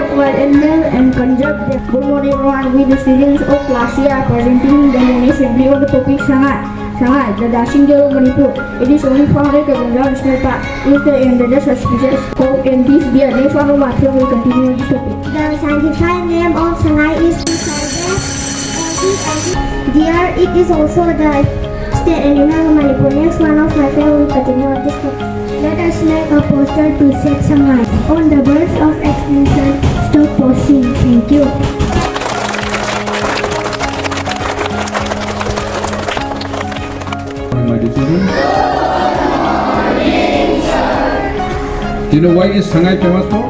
up while enroll and conduct the good morning round with the students of class C are presenting the main assembly of the topic Sangai, the dashing girl of Manipur. It is only found in Khongnangthaba National Park. If the endangered species hope in this year, next one of Matthew will continue this topic. The scientific name of Sangai is Sangai Deer. It is also the state animal of Manipur. Next one of my friend will continue on this topic. Let us make a poster to set Sangai on the birds of extinction. Stop posting. Thank you. My decision. Do you know why is Sangai famous for?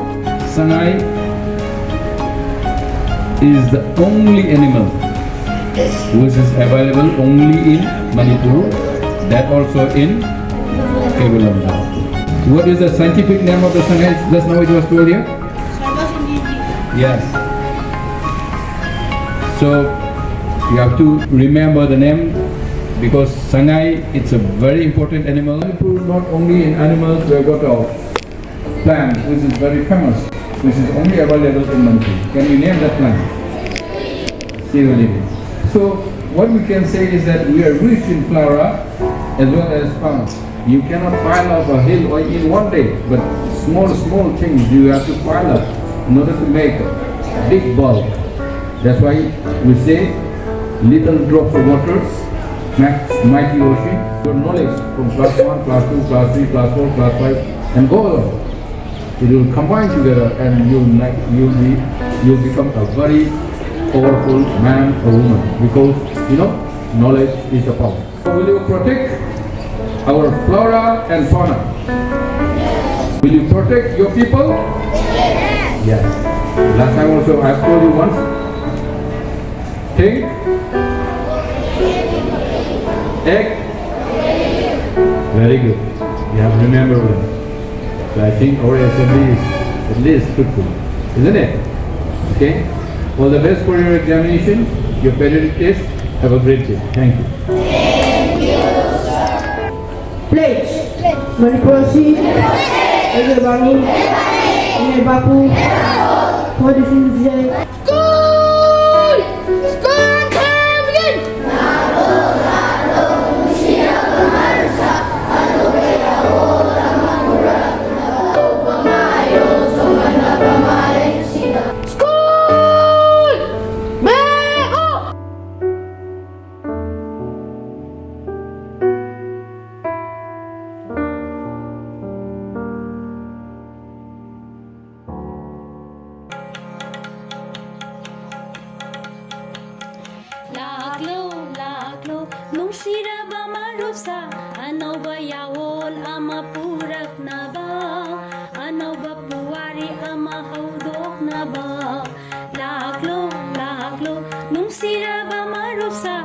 Sangai is the only animal which is available only in Manipur, that also in Khongnangthaba. What is the scientific name of the Sangai? Just now it was told here? Yes. So you have to remember the name because Sangai, it's a very important animal. Manipur, not only in animals, we have got a plant which is very famous, which is only available in Manipur. Can you name that plant? So what we can say is that we are rich in flora as well as fauna. You cannot pile up a hill in one day, but small things you have to pile up in order to make a big bulk. That's why we say little drops of water makes mighty ocean. Your knowledge from class 1, class 2, class 3, class 4, class 5 and go on. It will combine together and you'll become a very powerful man or woman because knowledge is the power. So will you protect our flora and fauna? Yes. Will you protect your people? Yes. Yes. Last time also I told you once. Think. Egg. Very good. You have remembered them. So I think our assembly is at least fruitful, isn't it? Okay. All the best for your examination, your periodic test. Have a great day. Thank you. Pledge. Manipurasi. Ege Baru. Ege Bapu. For the future. School! School time begin! School! Bego! Laklo, nung siraba marusa, ano ba yawol ama purak na ba? Ano ba puwari ama haudok na ba? Laklo, nung siraba marusa,